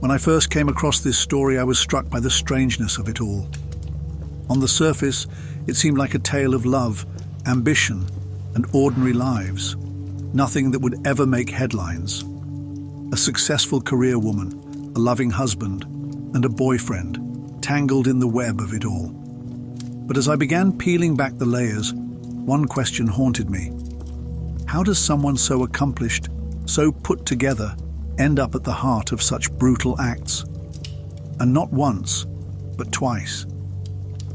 When I first came across this story, I was struck by the strangeness of it all. On the surface, it seemed like a tale of love, ambition, and ordinary lives. Nothing that would ever make headlines. A successful career woman, a loving husband, and a boyfriend, tangled in the web of it all. But as I began peeling back the layers, one question haunted me. How does someone so accomplished, so put together, end up at the heart of such brutal acts? And not once, but twice.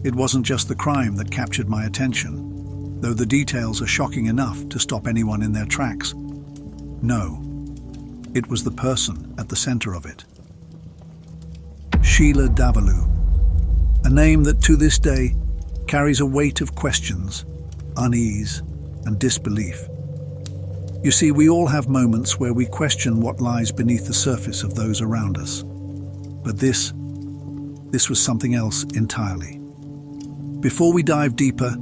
It wasn't just the crime that captured my attention, though the details are shocking enough to stop anyone in their tracks. No, it was the person at the center of it. Sheila Davalloo, a name that to this day carries a weight of questions, unease, and disbelief. You see, we all have moments where we question what lies beneath the surface of those around us. But this was something else entirely. Before we dive deeper,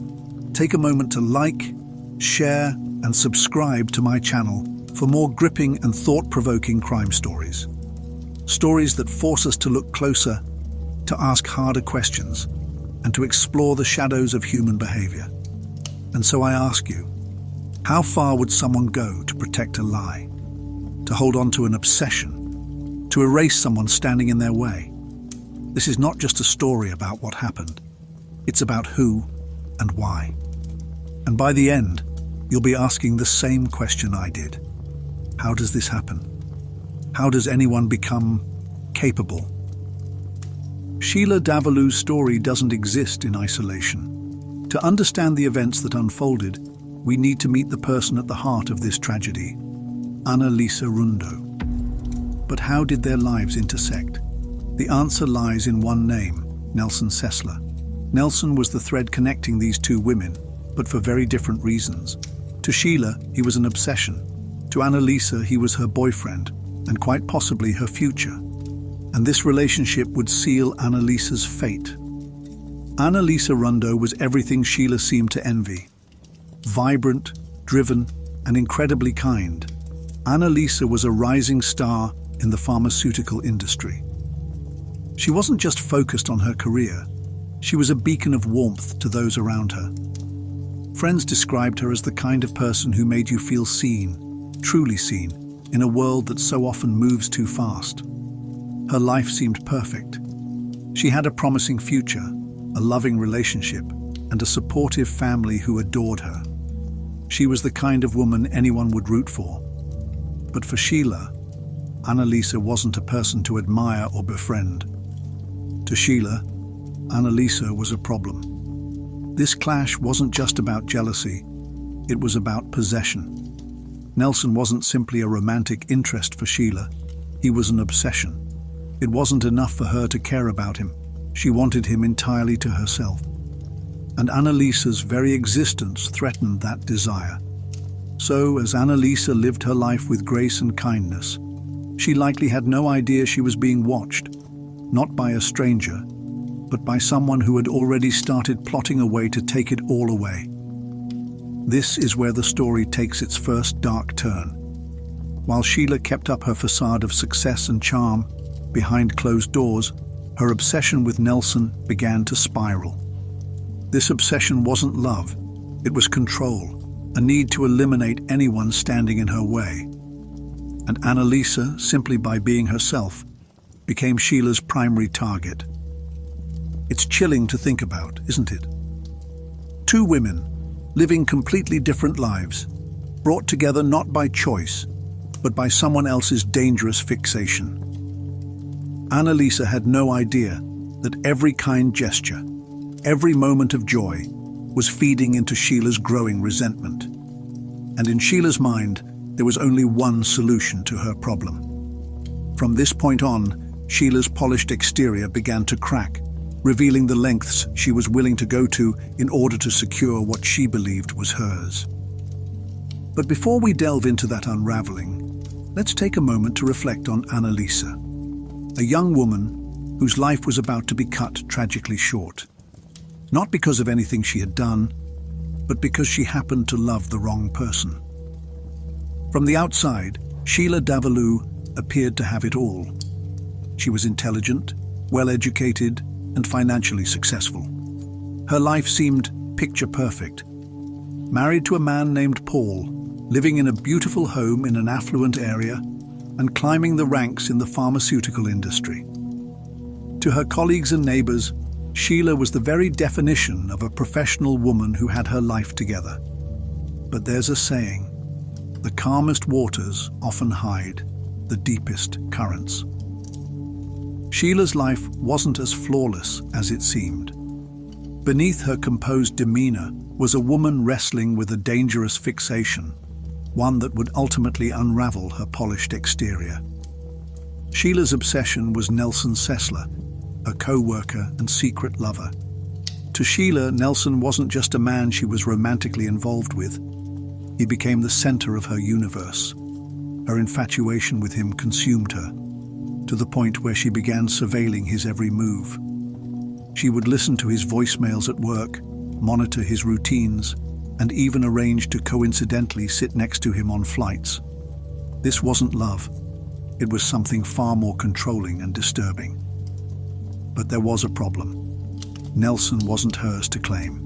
take a moment to like, share, and subscribe to my channel for more gripping and thought-provoking crime stories. Stories that force us to look closer, to ask harder questions, and to explore the shadows of human behavior. And so I ask you, how far would someone go to protect a lie, to hold on to an obsession, to erase someone standing in their way? This is not just a story about what happened. It's about who and why. And by the end, you'll be asking the same question I did. How does this happen? How does anyone become capable? Sheila Davalloo's story doesn't exist in isolation. To understand the events that unfolded, we need to meet the person at the heart of this tragedy, Annalisa Rundo. But how did their lives intersect? The answer lies in one name, Nelson Sessler. Nelson was the thread connecting these two women, but for very different reasons. To Sheila, he was an obsession. To Annalisa, he was her boyfriend, and quite possibly her future. And this relationship would seal Annalisa's fate. Annalisa Rundo was everything Sheila seemed to envy. Vibrant, driven, and incredibly kind, Annalisa was a rising star in the pharmaceutical industry. She wasn't just focused on her career, she was a beacon of warmth to those around her. Friends described her as the kind of person who made you feel seen, truly seen, in a world that so often moves too fast. Her life seemed perfect. She had a promising future, a loving relationship, and a supportive family who adored her. She was the kind of woman anyone would root for. But for Sheila, Annalisa wasn't a person to admire or befriend. To Sheila, Annalisa was a problem. This clash wasn't just about jealousy, it was about possession. Nelson wasn't simply a romantic interest for Sheila, he was an obsession. It wasn't enough for her to care about him, she wanted him entirely to herself. And Annalisa's very existence threatened that desire. So, as Annalisa lived her life with grace and kindness, she likely had no idea she was being watched, not by a stranger, but by someone who had already started plotting a way to take it all away. This is where the story takes its first dark turn. While Sheila kept up her facade of success and charm, behind closed doors, her obsession with Nelson began to spiral. This obsession wasn't love, it was control, a need to eliminate anyone standing in her way. And Annalisa, simply by being herself, became Sheila's primary target. It's chilling to think about, isn't it? Two women, living completely different lives, brought together not by choice, but by someone else's dangerous fixation. Annalisa had no idea that every kind gesture, every moment of joy, was feeding into Sheila's growing resentment. And in Sheila's mind, there was only one solution to her problem. From this point on, Sheila's polished exterior began to crack, revealing the lengths she was willing to go to in order to secure what she believed was hers. But before we delve into that unraveling, let's take a moment to reflect on Annalisa, a young woman whose life was about to be cut tragically short. Not because of anything she had done, but because she happened to love the wrong person. From the outside, Sheila Davalloo appeared to have it all. She was intelligent, well-educated, and financially successful. Her life seemed picture perfect. Married to a man named Paul, living in a beautiful home in an affluent area, and climbing the ranks in the pharmaceutical industry. To her colleagues and neighbors, Sheila was the very definition of a professional woman who had her life together. But there's a saying, the calmest waters often hide the deepest currents. Sheila's life wasn't as flawless as it seemed. Beneath her composed demeanor was a woman wrestling with a dangerous fixation, one that would ultimately unravel her polished exterior. Sheila's obsession was Nelson Sessler, her co-worker and secret lover. To Sheila, Nelson wasn't just a man she was romantically involved with. He became the center of her universe. Her infatuation with him consumed her, to the point where she began surveilling his every move. She would listen to his voicemails at work, monitor his routines, and even arrange to coincidentally sit next to him on flights. This wasn't love. It was something far more controlling and disturbing. But there was a problem. Nelson wasn't hers to claim.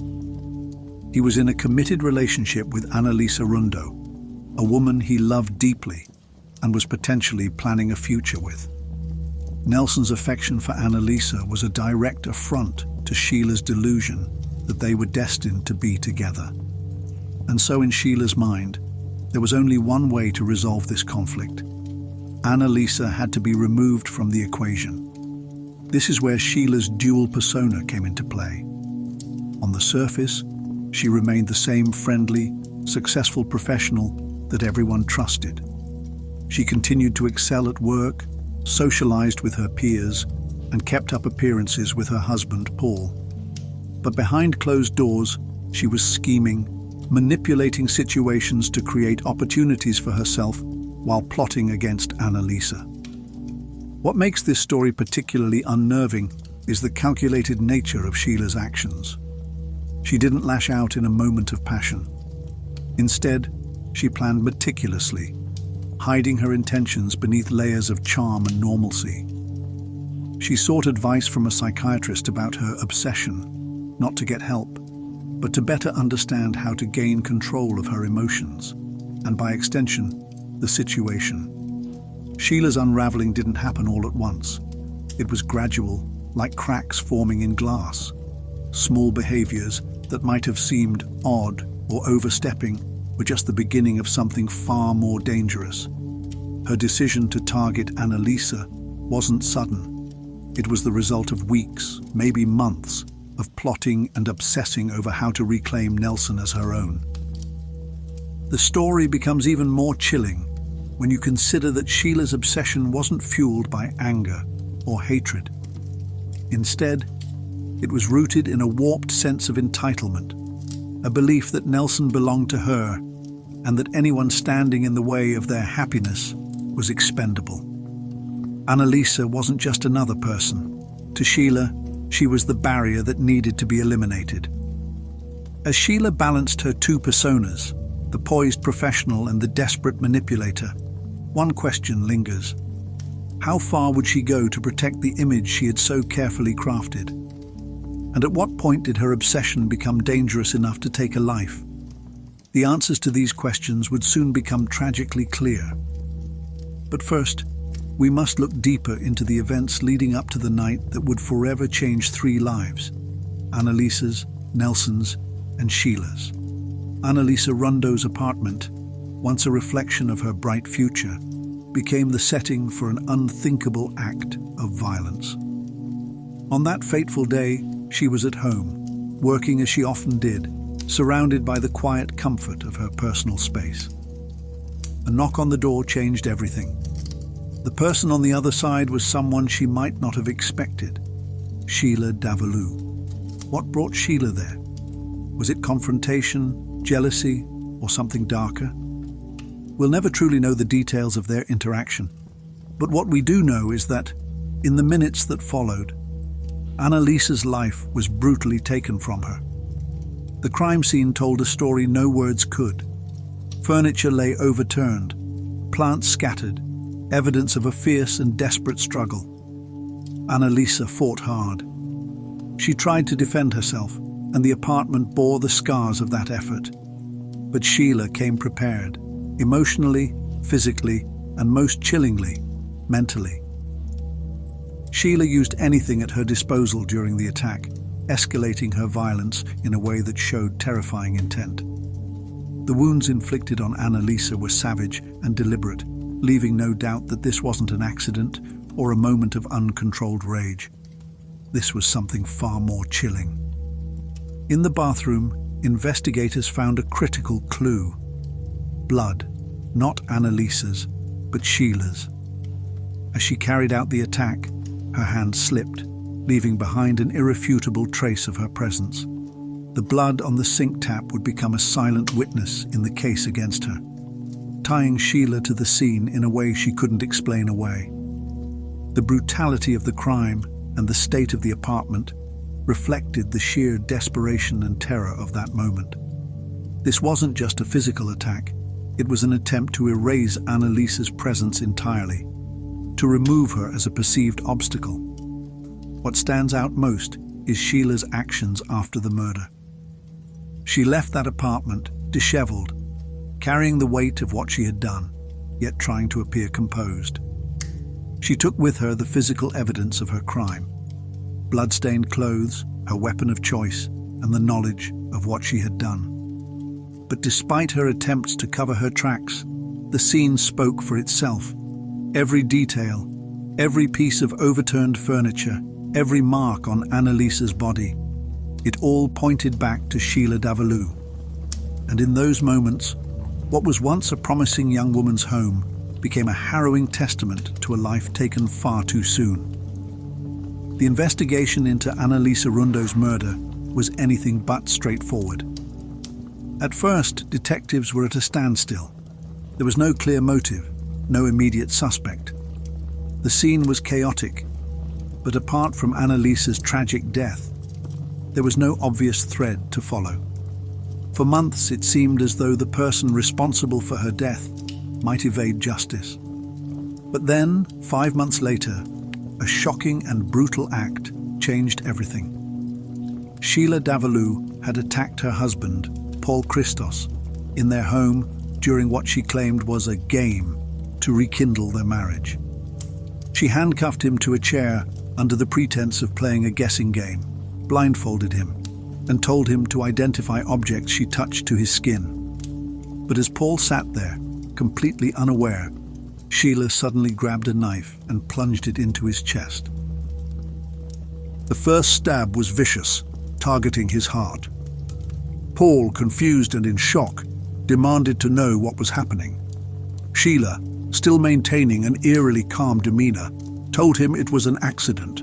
He was in a committed relationship with Annalisa Rundo, a woman he loved deeply and was potentially planning a future with. Nelson's affection for Annalisa was a direct affront to Sheila's delusion that they were destined to be together. And so in Sheila's mind, there was only one way to resolve this conflict. Annalisa had to be removed from the equation. This is where Sheila's dual persona came into play. On the surface, she remained the same friendly, successful professional that everyone trusted. She continued to excel at work, socialized with her peers, and kept up appearances with her husband, Paul. But behind closed doors, she was scheming, manipulating situations to create opportunities for herself while plotting against Annalisa. What makes this story particularly unnerving is the calculated nature of Sheila's actions. She didn't lash out in a moment of passion. Instead, she planned meticulously, hiding her intentions beneath layers of charm and normalcy. She sought advice from a psychiatrist about her obsession, not to get help, but to better understand how to gain control of her emotions, and by extension, the situation. Sheila's unraveling didn't happen all at once. It was gradual, like cracks forming in glass. Small behaviors that might have seemed odd or overstepping were just the beginning of something far more dangerous. Her decision to target Annalisa wasn't sudden. It was the result of weeks, maybe months, of plotting and obsessing over how to reclaim Nelson as her own. The story becomes even more chilling when you consider that Sheila's obsession wasn't fueled by anger or hatred. Instead, it was rooted in a warped sense of entitlement, a belief that Nelson belonged to her and that anyone standing in the way of their happiness was expendable. Annalisa wasn't just another person. To Sheila, she was the barrier that needed to be eliminated. As Sheila balanced her two personas, the poised professional and the desperate manipulator, one question lingers. How far would she go to protect the image she had so carefully crafted? And at what point did her obsession become dangerous enough to take a life? The answers to these questions would soon become tragically clear. But first, we must look deeper into the events leading up to the night that would forever change three lives: Annalisa's, Nelson's, and Sheila's. Annalisa Rundo's apartment, once a reflection of her bright future, became the setting for an unthinkable act of violence. On that fateful day, she was at home, working as she often did, surrounded by the quiet comfort of her personal space. A knock on the door changed everything. The person on the other side was someone she might not have expected: Sheila Davalloo. What brought Sheila there? Was it confrontation, jealousy, or something darker? We'll never truly know the details of their interaction, but what we do know is that, in the minutes that followed, Annalisa's life was brutally taken from her. The crime scene told a story no words could. Furniture lay overturned, plants scattered, evidence of a fierce and desperate struggle. Annalisa fought hard. She tried to defend herself, and the apartment bore the scars of that effort. But Sheila came prepared, emotionally, physically, and most chillingly, mentally. Sheila used anything at her disposal during the attack, escalating her violence in a way that showed terrifying intent. The wounds inflicted on Annalisa were savage and deliberate, leaving no doubt that this wasn't an accident or a moment of uncontrolled rage. This was something far more chilling. In the bathroom, investigators found a critical clue. Blood, not Annalisa's, but Sheila's. As she carried out the attack, her hand slipped, leaving behind an irrefutable trace of her presence. The blood on the sink tap would become a silent witness in the case against her, tying Sheila to the scene in a way she couldn't explain away. The brutality of the crime and the state of the apartment reflected the sheer desperation and terror of that moment. This wasn't just a physical attack, it was an attempt to erase Annalisa's presence entirely, to remove her as a perceived obstacle. What stands out most is Sheila's actions after the murder. She left that apartment, disheveled, carrying the weight of what she had done, yet trying to appear composed. She took with her the physical evidence of her crime: blood-stained clothes, her weapon of choice, and the knowledge of what she had done. But despite her attempts to cover her tracks, the scene spoke for itself. Every detail, every piece of overturned furniture, every mark on Annalisa's body, it all pointed back to Sheila Davalloo. And in those moments, what was once a promising young woman's home became a harrowing testament to a life taken far too soon. The investigation into Annalisa Rundo's murder was anything but straightforward. At first, detectives were at a standstill. There was no clear motive, no immediate suspect. The scene was chaotic, but apart from Annalisa's tragic death, there was no obvious thread to follow. For months, it seemed as though the person responsible for her death might evade justice. But then, 5 months later, a shocking and brutal act changed everything. Sheila Davalloo had attacked her husband, Paul Christos, in their home during what she claimed was a game to rekindle their marriage. She handcuffed him to a chair under the pretense of playing a guessing game, blindfolded him, and told him to identify objects she touched to his skin. But as Paul sat there, completely unaware, Sheila suddenly grabbed a knife and plunged it into his chest. The first stab was vicious, targeting his heart. Paul, confused and in shock, demanded to know what was happening. Sheila, still maintaining an eerily calm demeanor, told him it was an accident.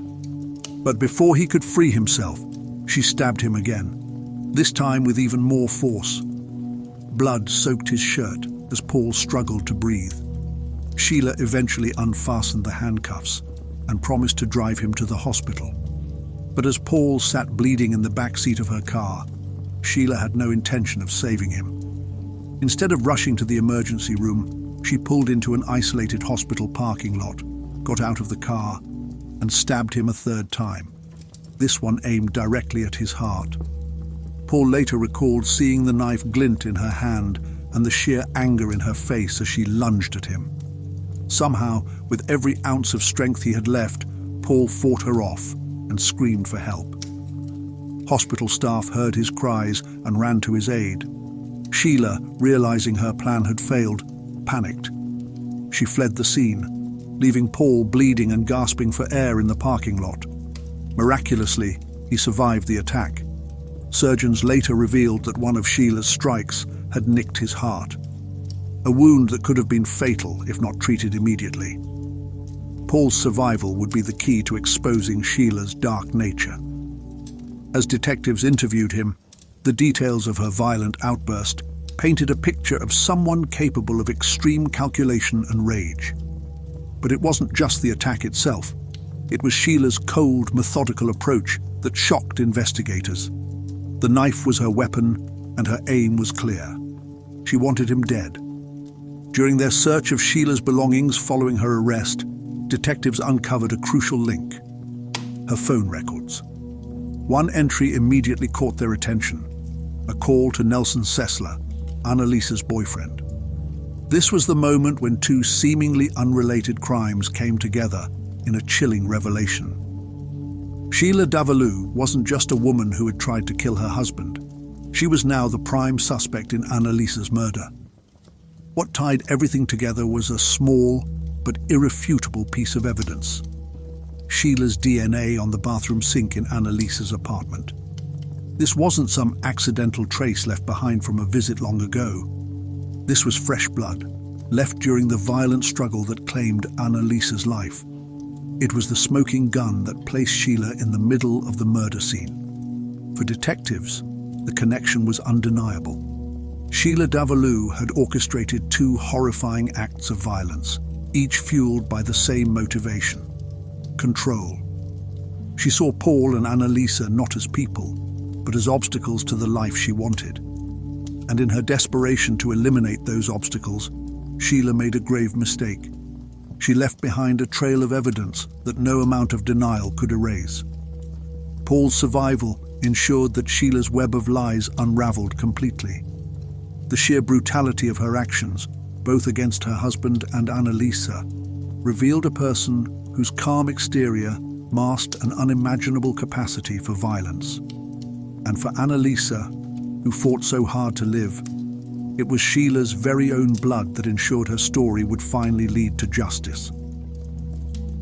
But before he could free himself, she stabbed him again, this time with even more force. Blood soaked his shirt as Paul struggled to breathe. Sheila eventually unfastened the handcuffs and promised to drive him to the hospital. But as Paul sat bleeding in the back seat of her car, Sheila had no intention of saving him. Instead of rushing to the emergency room, she pulled into an isolated hospital parking lot, got out of the car, and stabbed him a third time, this one aimed directly at his heart. Paul later recalled seeing the knife glint in her hand and the sheer anger in her face as she lunged at him. Somehow, with every ounce of strength he had left, Paul fought her off and screamed for help. Hospital staff heard his cries and ran to his aid. Sheila, realizing her plan had failed, panicked. She fled the scene, leaving Paul bleeding and gasping for air in the parking lot. Miraculously, he survived the attack. Surgeons later revealed that one of Sheila's strikes had nicked his heart, a wound that could have been fatal if not treated immediately. Paul's survival would be the key to exposing Sheila's dark nature. As detectives interviewed him, the details of her violent outburst painted a picture of someone capable of extreme calculation and rage. But it wasn't just the attack itself. It was Sheila's cold, methodical approach that shocked investigators. The knife was her weapon, and her aim was clear. She wanted him dead. During their search of Sheila's belongings following her arrest, detectives uncovered a crucial link: her phone records. One entry immediately caught their attention: a call to Nelson Sessler, Annalisa's boyfriend. This was the moment when two seemingly unrelated crimes came together in a chilling revelation. Sheila Davalloo wasn't just a woman who had tried to kill her husband. She was now the prime suspect in Annalisa's murder. What tied everything together was a small but irrefutable piece of evidence: Sheila's DNA on the bathroom sink in Annalisa's apartment. This wasn't some accidental trace left behind from a visit long ago. This was fresh blood, left during the violent struggle that claimed Annalisa's life. It was the smoking gun that placed Sheila in the middle of the murder scene. For detectives, the connection was undeniable. Sheila Davalloo had orchestrated two horrifying acts of violence, each fueled by the same motivation: control. She saw Paul and Annalisa not as people, but as obstacles to the life she wanted. And in her desperation to eliminate those obstacles, Sheila made a grave mistake. She left behind a trail of evidence that no amount of denial could erase. Paul's survival ensured that Sheila's web of lies unraveled completely. The sheer brutality of her actions, both against her husband and Annalisa, revealed a person whose calm exterior masked an unimaginable capacity for violence. And for Annalisa, who fought so hard to live, it was Sheila's very own blood that ensured her story would finally lead to justice.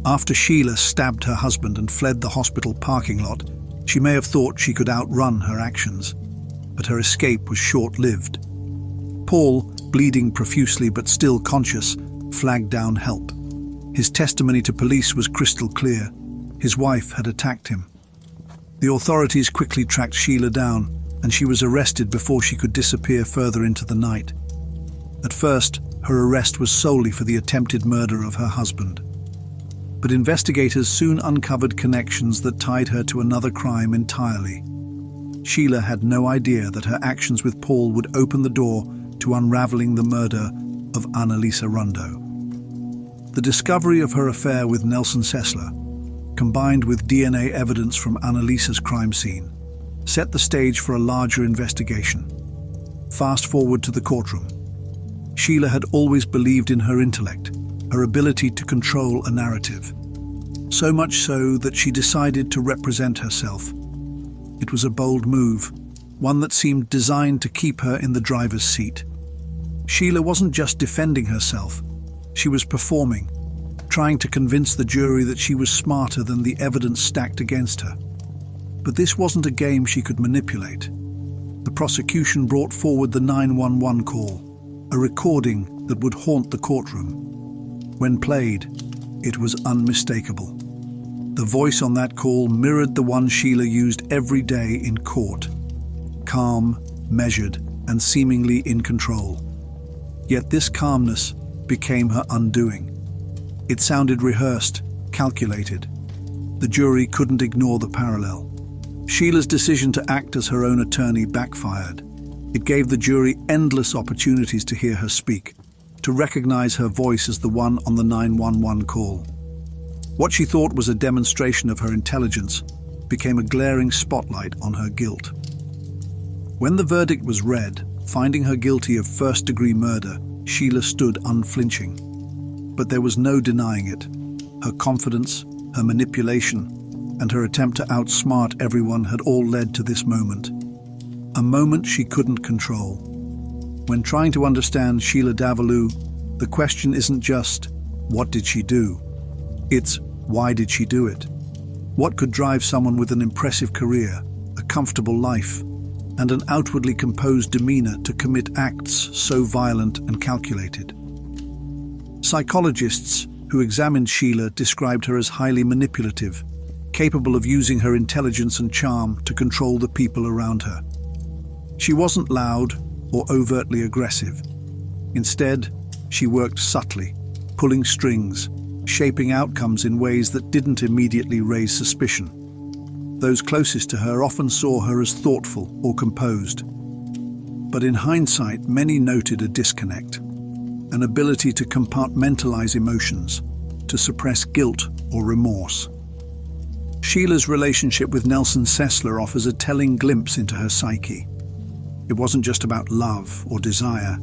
After Sheila stabbed her husband and fled the hospital parking lot, she may have thought she could outrun her actions, but her escape was short-lived. Paul, bleeding profusely but still conscious, flagged down help. His testimony to police was crystal clear: his wife had attacked him. The authorities quickly tracked Sheila down, and she was arrested before she could disappear further into the night. At first, her arrest was solely for the attempted murder of her husband. But investigators soon uncovered connections that tied her to another crime entirely. Sheila had no idea that her actions with Paul would open the door to unraveling the murder of Annalisa Rundo. The discovery of her affair with Nelson Sessler, combined with DNA evidence from Annalisa's crime scene, set the stage for a larger investigation. Fast forward to the courtroom. Sheila had always believed in her intellect, her ability to control a narrative. So much so that she decided to represent herself. It was a bold move, one that seemed designed to keep her in the driver's seat. Sheila wasn't just defending herself, she was performing, trying to convince the jury that she was smarter than the evidence stacked against her. But this wasn't a game she could manipulate. The prosecution brought forward the 911 call, a recording that would haunt the courtroom. When played, it was unmistakable. The voice on that call mirrored the one Sheila used every day in court: calm, measured, and seemingly in control. Yet this calmness became her undoing. It sounded rehearsed, calculated. The jury couldn't ignore the parallel. Sheila's decision to act as her own attorney backfired. It gave the jury endless opportunities to hear her speak, to recognize her voice as the one on the 911 call. What she thought was a demonstration of her intelligence became a glaring spotlight on her guilt. When the verdict was read, finding her guilty of first-degree murder, Sheila stood unflinching. But there was no denying it. Her confidence, her manipulation, and her attempt to outsmart everyone had all led to this moment. A moment she couldn't control. When trying to understand Sheila Davalloo, the question isn't just, what did she do? It's, why did she do it? What could drive someone with an impressive career, a comfortable life, and an outwardly composed demeanor to commit acts so violent and calculated? Psychologists who examined Sheila described her as highly manipulative, capable of using her intelligence and charm to control the people around her. She wasn't loud or overtly aggressive. Instead, she worked subtly, pulling strings, shaping outcomes in ways that didn't immediately raise suspicion. Those closest to her often saw her as thoughtful or composed. But in hindsight, many noted a disconnect, an ability to compartmentalize emotions, to suppress guilt or remorse. Sheila's relationship with Nelson Sessler offers a telling glimpse into her psyche. It wasn't just about love or desire,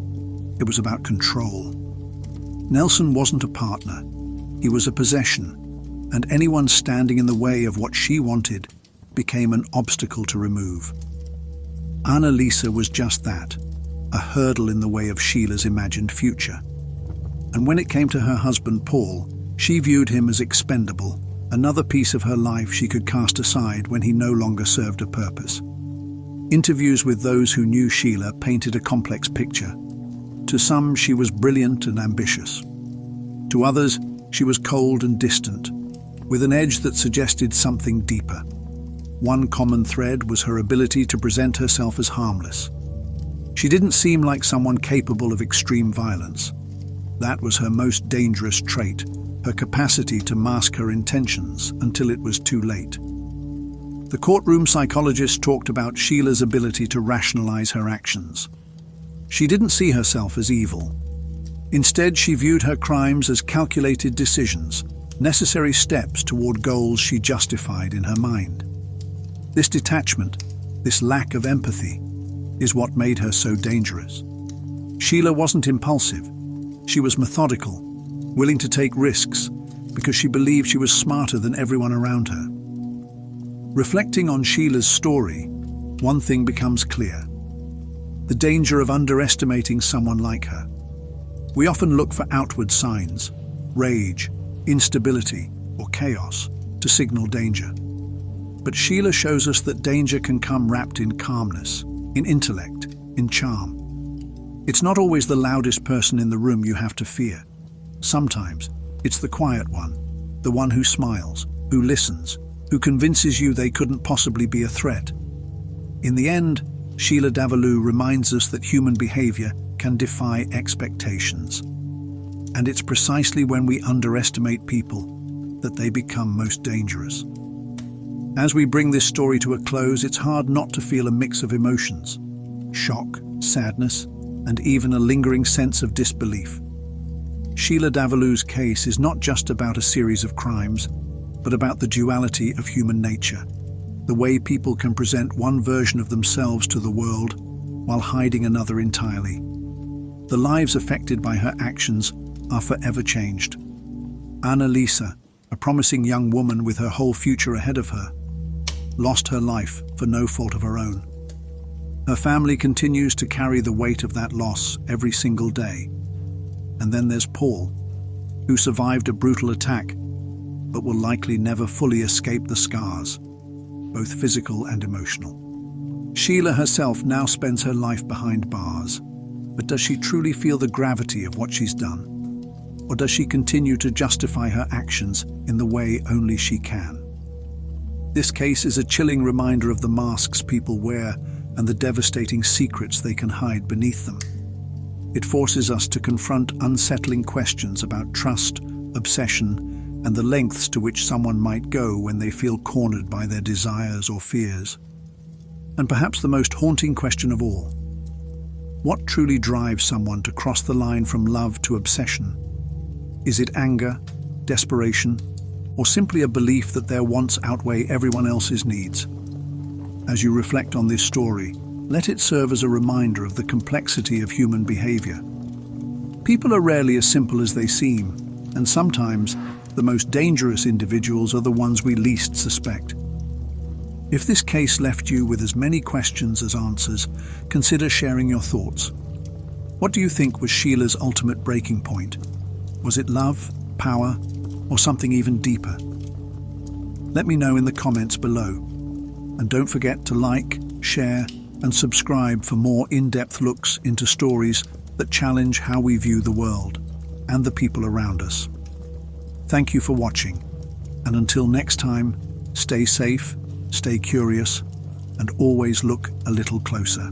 it was about control. Nelson wasn't a partner, he was a possession, and anyone standing in the way of what she wanted became an obstacle to remove. Annalisa was just that, a hurdle in the way of Sheila's imagined future. And when it came to her husband Paul, she viewed him as expendable, another piece of her life she could cast aside when he no longer served a purpose. Interviews with those who knew Sheila painted a complex picture. To some, she was brilliant and ambitious. To others, she was cold and distant, with an edge that suggested something deeper. One common thread was her ability to present herself as harmless. She didn't seem like someone capable of extreme violence. That was her most dangerous trait, her capacity to mask her intentions until it was too late. The courtroom psychologist talked about Sheila's ability to rationalize her actions. She didn't see herself as evil. Instead, she viewed her crimes as calculated decisions, necessary steps toward goals she justified in her mind. This detachment, this lack of empathy, is what made her so dangerous. Sheila wasn't impulsive. She was methodical, willing to take risks, because she believed she was smarter than everyone around her. Reflecting on Sheila's story, one thing becomes clear: the danger of underestimating someone like her. We often look for outward signs, rage, instability, or chaos, to signal danger. But Sheila shows us that danger can come wrapped in calmness, in intellect, in charm. It's not always the loudest person in the room you have to fear. Sometimes it's the quiet one, the one who smiles, who listens, who convinces you they couldn't possibly be a threat. In the end, Sheila Davalloo reminds us that human behavior can defy expectations. And it's precisely when we underestimate people that they become most dangerous. As we bring this story to a close, it's hard not to feel a mix of emotions: shock, sadness, and even a lingering sense of disbelief. Sheila Davalloo's case is not just about a series of crimes, but about the duality of human nature, the way people can present one version of themselves to the world while hiding another entirely. The lives affected by her actions are forever changed. Annalisa, a promising young woman with her whole future ahead of her, lost her life for no fault of her own. Her family continues to carry the weight of that loss every single day. And then there's Paul, who survived a brutal attack, but will likely never fully escape the scars, both physical and emotional. Sheila herself now spends her life behind bars, but does she truly feel the gravity of what she's done? Or does she continue to justify her actions in the way only she can? This case is a chilling reminder of the masks people wear and the devastating secrets they can hide beneath them. It forces us to confront unsettling questions about trust, obsession, and the lengths to which someone might go when they feel cornered by their desires or fears. And perhaps the most haunting question of all: what truly drives someone to cross the line from love to obsession? Is it anger, desperation, or simply a belief that their wants outweigh everyone else's needs? As you reflect on this story, let it serve as a reminder of the complexity of human behavior. People are rarely as simple as they seem, and sometimes the most dangerous individuals are the ones we least suspect. If this case left you with as many questions as answers, consider sharing your thoughts. What do you think was Sheila's ultimate breaking point? Was it love, power, or something even deeper? Let me know in the comments below. And don't forget to like, share, and subscribe for more in-depth looks into stories that challenge how we view the world and the people around us. Thank you for watching, and until next time, stay safe, stay curious, and always look a little closer.